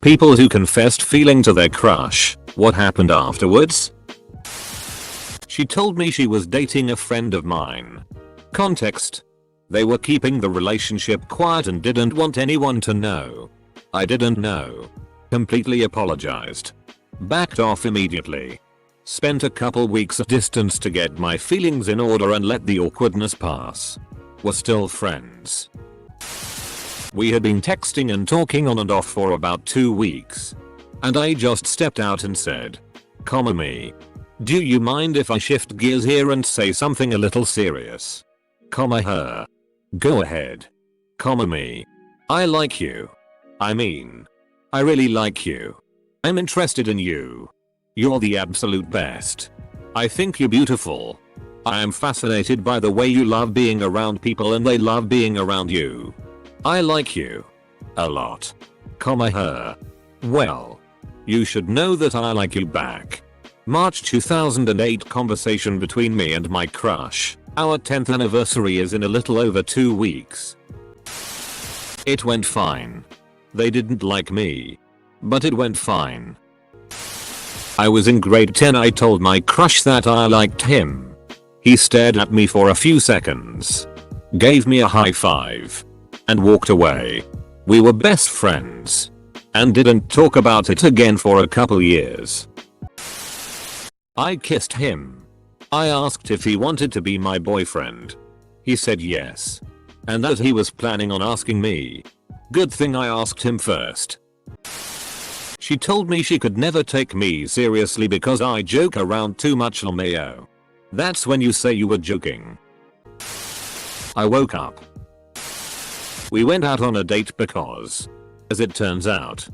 People who confessed feeling to their crush. What happened afterwards? She told me she was dating a friend of mine. Context: they were keeping the relationship quiet and didn't want anyone to know. I didn't know. Completely apologized. Backed off immediately. Spent a couple weeks at distance to get my feelings in order and let the awkwardness pass. We're still friends. We had been texting and talking on and off for about 2 weeks. And I just stepped out and said, me, do you mind if I shift gears here and say something a little serious? Her. Go ahead. Me. I like you. I mean, I really like you. I'm interested in you. You're the absolute best. I think you're beautiful. I am fascinated by the way you love being around people and they love being around you. I like you. A lot. Her. Well, you should know that I like you back. March 2008 conversation between me and my crush. Our 10th anniversary is in a little over 2 weeks. It went fine. They didn't like me. But it went fine. I was in grade 10. I told my crush that I liked him. He stared at me for a few seconds. Gave me a high five. And walked away. We were best friends. And didn't talk about it again for a couple years. I kissed him. I asked if he wanted to be my boyfriend. He said yes. And that he was planning on asking me. Good thing I asked him first. She told me she could never take me seriously because I joke around too much. LMAO. That's when you say you were joking. I woke up. We went out on a date because, as it turns out,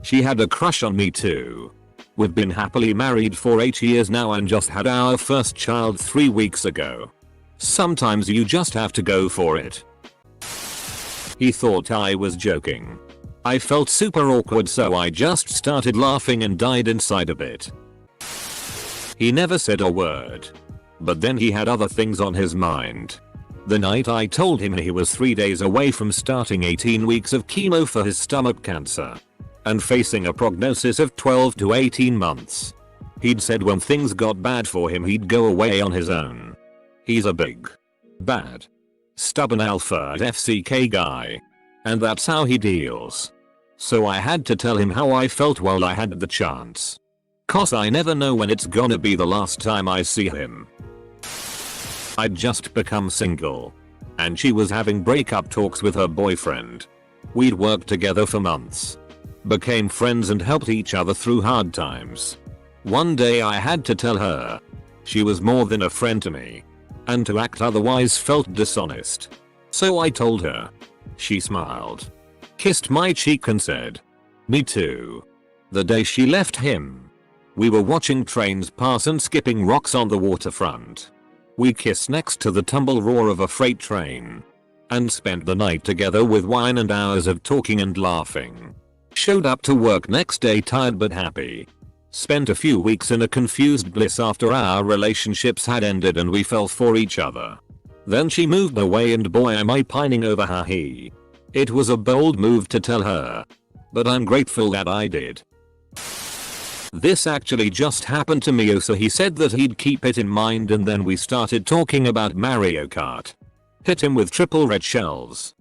she had a crush on me too. We've been happily married for 8 years now and just had our first child 3 weeks ago. Sometimes you just have to go for it. He thought I was joking. I felt super awkward, so I just started laughing and died inside a bit. He never said a word. But then he had other things on his mind. The night I told him he was 3 days away from starting 18 weeks of chemo for his stomach cancer. And facing a prognosis of 12 to 18 months. He'd said when things got bad for him he'd go away on his own. He's a big, bad, stubborn alpha FCK guy. And that's how he deals. So I had to tell him how I felt while I had the chance. 'Cause I never know when it's gonna be the last time I see him. I'd just become single. And she was having breakup talks with her boyfriend. We'd worked together for months. Became friends and helped each other through hard times. One day I had to tell her. She was more than a friend to me. And to act otherwise felt dishonest. So I told her. She smiled. Kissed my cheek and said, me too. The day she left him. We were watching trains pass and skipping rocks on the waterfront. We kissed next to the tumble roar of a freight train. And spent the night together with wine and hours of talking and laughing. Showed up to work next day tired but happy. Spent a few weeks in a confused bliss after our relationships had ended and we fell for each other. Then she moved away and boy am I pining over her. It was a bold move to tell her. But I'm grateful that I did. This actually just happened to me, so he said that he'd keep it in mind and then we started talking about Mario Kart. Hit him with triple red shells.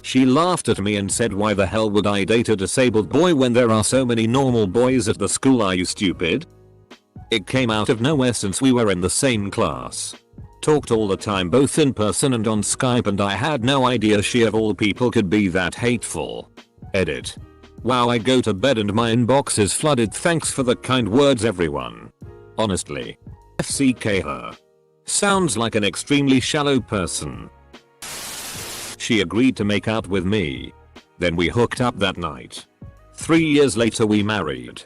She laughed at me and said why the hell would I date a disabled boy when there are so many normal boys at the school, are you stupid? It came out of nowhere since we were in the same class. Talked all the time both in person and on Skype and I had no idea she of all people could be that hateful. Edit. Wow, I go to bed and my inbox is flooded. Thanks for the kind words everyone. Honestly. FCK her. Sounds like an extremely shallow person. She agreed to make out with me. Then we hooked up that night. 3 years later we married.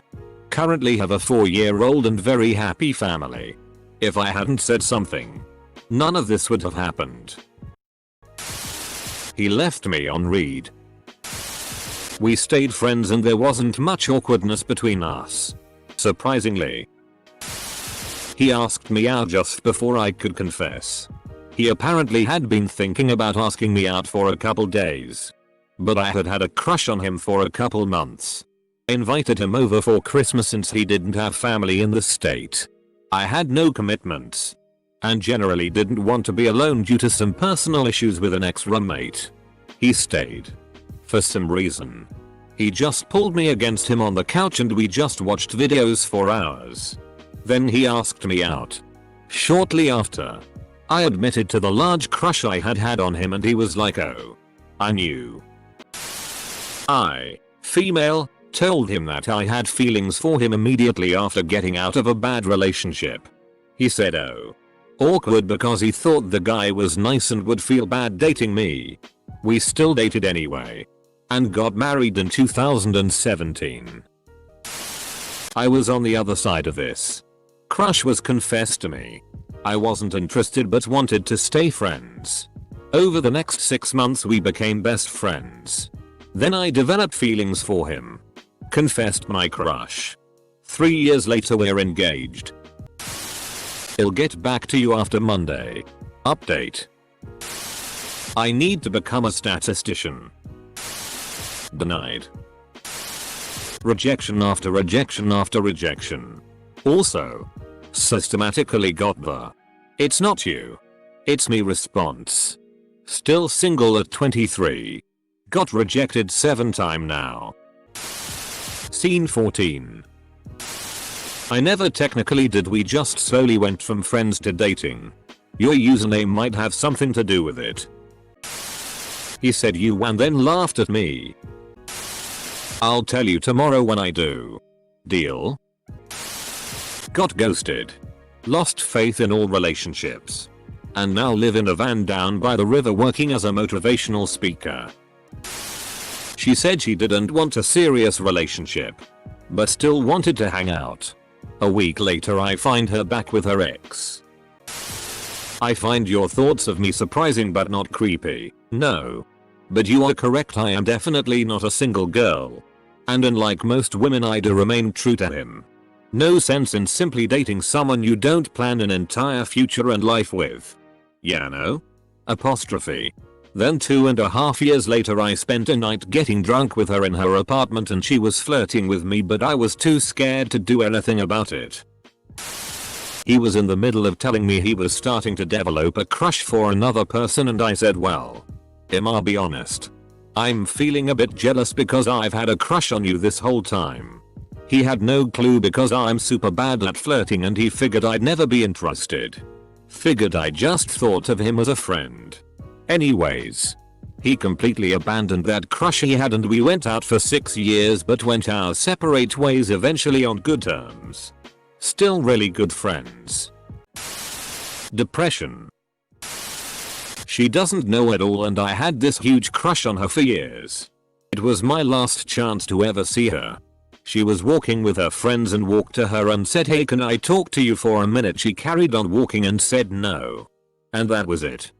Currently have a 4-year-old and very happy family. If I hadn't said something, none of this would have happened. He left me on read. We stayed friends and there wasn't much awkwardness between us. Surprisingly. He asked me out just before I could confess. He apparently had been thinking about asking me out for a couple days. but I had had a crush on him for a couple months. I invited him over for Christmas since he didn't have family in the state. I had no commitments and generally didn't want to be alone due to some personal issues with an ex-roommate. He stayed. For some reason, he just pulled me against him on the couch and we just watched videos for hours. Then he asked me out. Shortly after, I admitted to the large crush I had had on him and he was like, oh, I knew. I, female, told him that I had feelings for him immediately after getting out of a bad relationship. He said, oh, awkward, because he thought the guy was nice and would feel bad dating me. We still dated anyway and got married in 2017. I was on the other side of this. Crush was confessed to me. I wasn't interested but wanted to stay friends. Over the next 6 months we became best friends. Then I developed feelings for him. Confessed my crush. 3 years later we're engaged. I'll get back to you after Monday. Update. I need to become a statistician. Denied. Rejection after rejection after rejection. Also, systematically got the "it's not you, it's me" response. Still single at 23. Got rejected 7 times now. Scene 14. I never technically did, we just slowly went from friends to dating. Your username might have something to do with it. He said you and then laughed at me. I'll tell you tomorrow when I do. Deal? Got ghosted. Lost faith in all relationships. And now live in a van down by the river working as a motivational speaker. She said she didn't want a serious relationship, but still wanted to hang out. A week later I find her back with her ex. I find your thoughts of me surprising but not creepy. No. But you are correct, I am definitely not a single girl. And unlike most women I do remain true to him. No sense in simply dating someone you don't plan an entire future and life with. Yeah, no? Apostrophe. Then 2.5 years later I spent a night getting drunk with her in her apartment and she was flirting with me but I was too scared to do anything about it. He was in the middle of telling me he was starting to develop a crush for another person and I said, well, I'll be honest. I'm feeling a bit jealous because I've had a crush on you this whole time. He had no clue because I'm super bad at flirting and he figured I'd never be interested. Figured I just thought of him as a friend. Anyways, he completely abandoned that crush he had and we went out for 6 years but went our separate ways eventually on good terms. Still really good friends. Depression. She doesn't know at all and I had this huge crush on her for years. It was my last chance to ever see her. She was walking with her friends and walked to her and said, hey, can I talk to you for a minute? She carried on walking and said no. And that was it.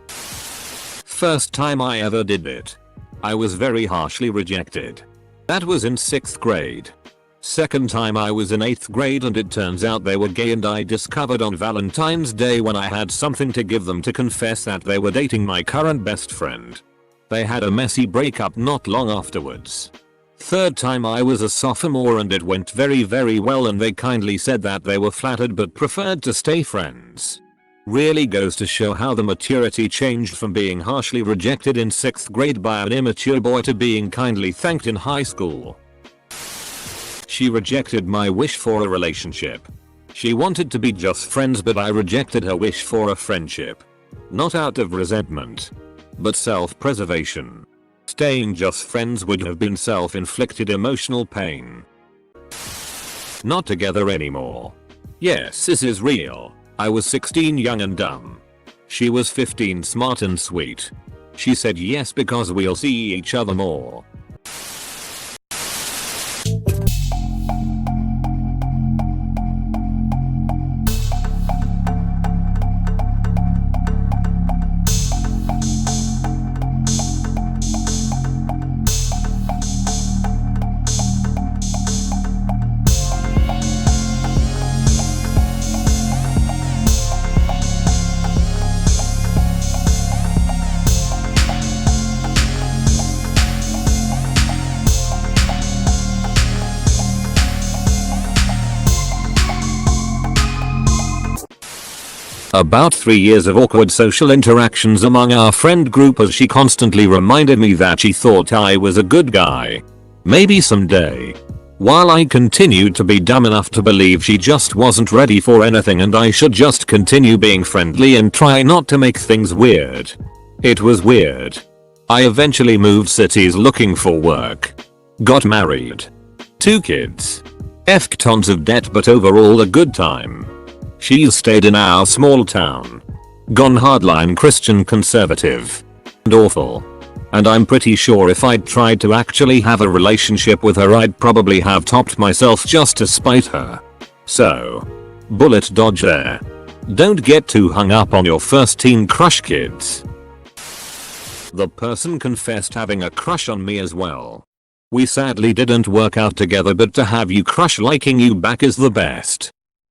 First time I ever did it. I was very harshly rejected. That was in 6th grade. Second time I was in 8th grade and it turns out they were gay and I discovered on Valentine's Day when I had something to give them to confess that they were dating my current best friend. They had a messy breakup not long afterwards. Third time I was a sophomore and it went very well and they kindly said that they were flattered but preferred to stay friends. Really goes to show how the maturity changed from being harshly rejected in 6th grade by an immature boy to being kindly thanked in high school. She rejected my wish for a relationship. She wanted to be just friends but I rejected her wish for a friendship. Not out of resentment, but self-preservation. Staying just friends would have been self-inflicted emotional pain. Not together anymore. Yes, this is real. I was 16 young and dumb. She was 15 smart and sweet. She said yes because we'll see each other more. About 3 years of awkward social interactions among our friend group as she constantly reminded me that she thought I was a good guy. Maybe someday. While I continued to be dumb enough to believe she just wasn't ready for anything and I should just continue being friendly and try not to make things weird. It was weird. I eventually moved cities looking for work. Got married. 2 kids. F tons of debt but overall a good time. She's stayed in our small town. Gone hardline Christian conservative. And awful. And I'm pretty sure if I'd tried to actually have a relationship with her I'd probably have topped myself just to spite her. So. Bullet dodge there. Don't get too hung up on your first teen crush, kids. The person confessed having a crush on me as well. We sadly didn't work out together, but to have you crush liking you back is the best.